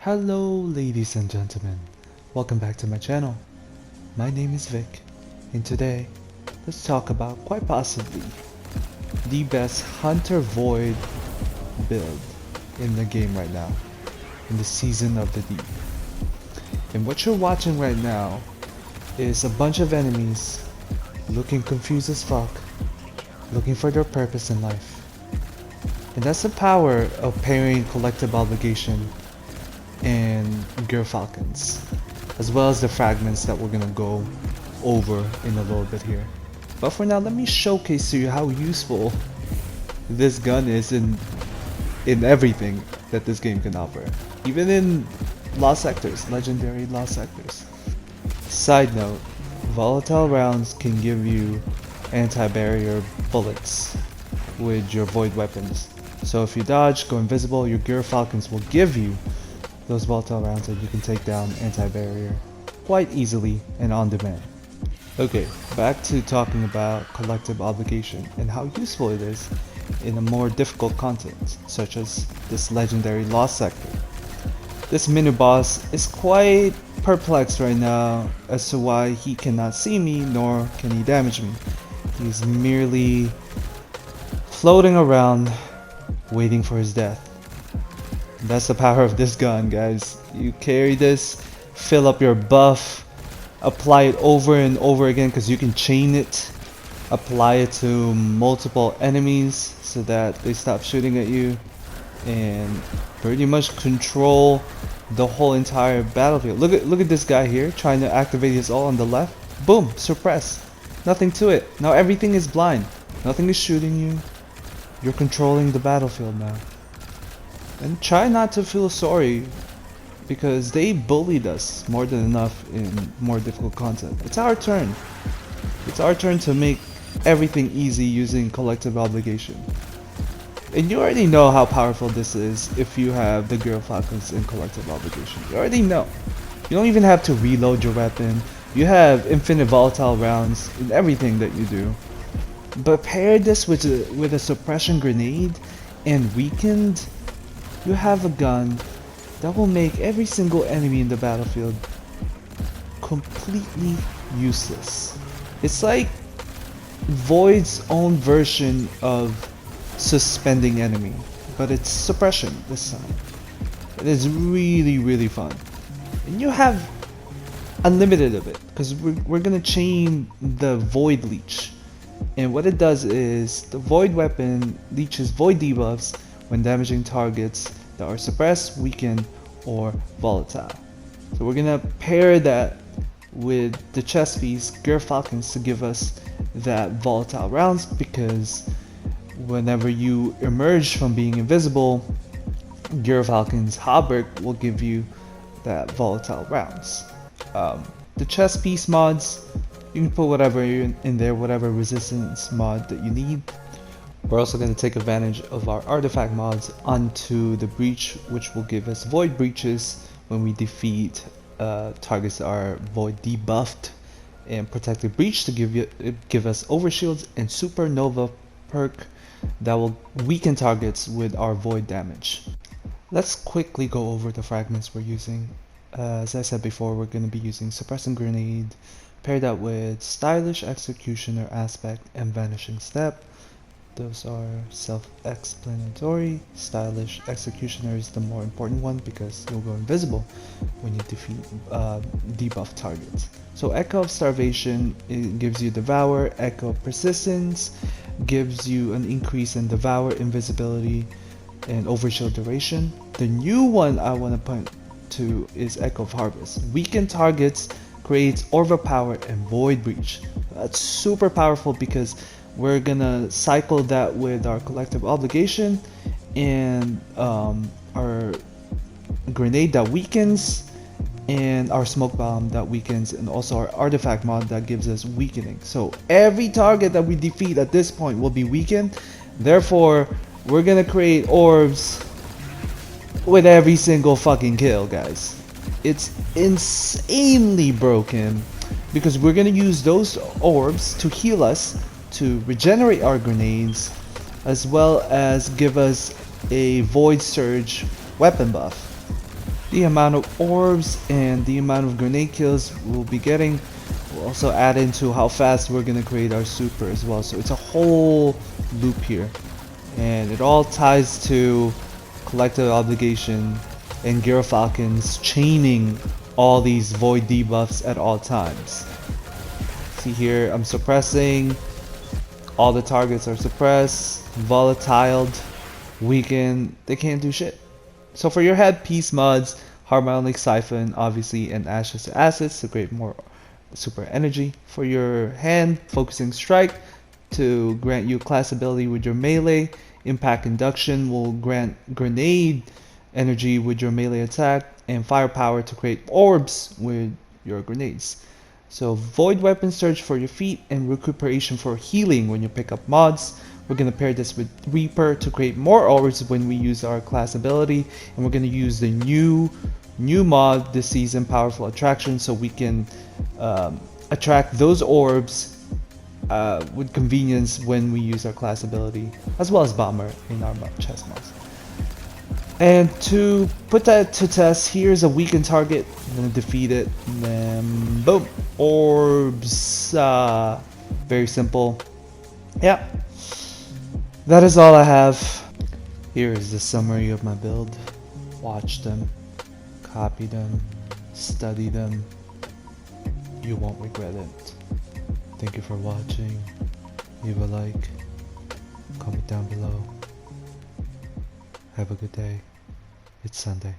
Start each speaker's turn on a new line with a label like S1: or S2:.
S1: Hello ladies and gentlemen, welcome back to my channel. My name is Vic, and today let's talk about quite possibly the best Hunter Void build in the game right now, in the Season of the Deep. And what you're watching right now is a bunch of enemies looking confused as fuck, looking for their purpose in life. And that's the power of pairing Collective Obligation and Gyrfalcons, as well as the fragments that we're gonna go over in a little bit here. But for now, let me showcase to you how useful this gun is in everything that this game can offer, even in Lost Sectors, legendary Lost Sectors. Side note, volatile rounds can give you anti-barrier bullets with your void weapons. So if you dodge, go invisible, your Gyrfalcons will give you those volatile rounds that you can take down anti-barrier quite easily and on demand. Okay, back to talking about Collective Obligation and how useful it is in a more difficult content, such as this legendary Lost Sector. This mini-boss is quite perplexed right now as to why he cannot see me nor can he damage me. He's merely floating around waiting for his death. That's the power of this gun, guys. You carry this, fill up your buff, apply it over and over again because you can chain it, apply it to multiple enemies so that they stop shooting at you, and pretty much control the whole entire battlefield. Look at this guy here trying to activate his ult on the left. Boom, suppress. Nothing to it. Now everything is blind. Nothing is shooting you. You're controlling the battlefield now. And try not to feel sorry, because they bullied us more than enough in more difficult content. It's our turn. It's our turn to make everything easy using Collective Obligation. And you already know how powerful this is if you have the Gyrfalcons in Collective Obligation. You already know. You don't even have to reload your weapon. You have infinite volatile rounds in everything that you do. But pair this with a suppression grenade and weakened, you have a gun that will make every single enemy in the battlefield completely useless. It's like Void's own version of suspending enemy, but it's suppression this time. It is really fun. And you have unlimited of it, because we're gonna chain the Void Leech. And what it does is, the Void weapon leeches Void debuffs when damaging targets that are suppressed, weakened, or volatile. So we're gonna pair that with the chest piece Gyrfalcons to give us that volatile rounds, because whenever you emerge from being invisible, Gyrfalcon's Hauberk will give you that volatile rounds. The chest piece mods, you can put whatever in there, whatever resistance mod that you need. We're also going to take advantage of our artifact mods onto the breach, which will give us void breaches when we defeat targets that are void debuffed, and protected breach to give us overshields, and supernova perk that will weaken targets with our void damage. Let's quickly go over the fragments we're using. As I said before, we're going to be using suppressing grenade, paired that with stylish executioner aspect and vanishing step. Those are self-explanatory. Stylish executioner is the more important one because you'll go invisible when you defeat debuff targets. So Echo of Starvation, it gives you Devour. Echo of Persistence gives you an increase in Devour, invisibility, and overshield duration. The new one I want to point to is Echo of Harvest. Weaken targets, creates Orva Power and Void Breach. That's super powerful because we're gonna cycle that with our Collective Obligation and our grenade that weakens, and our smoke bomb that weakens, and also our artifact mod that gives us weakening. So every target that we defeat at this point will be weakened. Therefore, we're gonna create orbs with every single fucking kill, guys. It's insanely broken because we're gonna use those orbs to heal us, to regenerate our grenades, as well as give us a Void Surge weapon buff. the amount of orbs and the amount of grenade kills we'll be getting will also add into how fast we're gonna create our super as well. So it's a whole loop here, and it all ties to collective obligation and Gyrfalcon's chaining all these void debuffs at all times. See here, I'm suppressing, all the targets are suppressed, volatiled, weakened, they can't do shit. So for your headpiece mods, Harmonic Siphon obviously, and Ashes to Acids to create more super energy. For your hand, Focusing Strike to grant you class ability with your melee. Impact Induction will grant grenade energy with your melee attack, and Firepower to create orbs with your grenades. So Void Weapon Surge for your feet, and Recuperation for healing when you pick up mods. We're going to pair this with Reaper to create more orbs when we use our class ability, and we're going to use the new mod this season, Powerful Attraction, so we can attract those orbs with convenience when we use our class ability, as well as Bomber in our chest mods. And to put that to test, here's a weakened target. I'm gonna defeat it, and then boom, orbs. Very simple. Yeah, that is all I have. Here is the summary of my build. Watch them, copy them, study them. You won't regret it. Thank you for watching. Leave a like, comment down below. Have a good day. It's Sunday.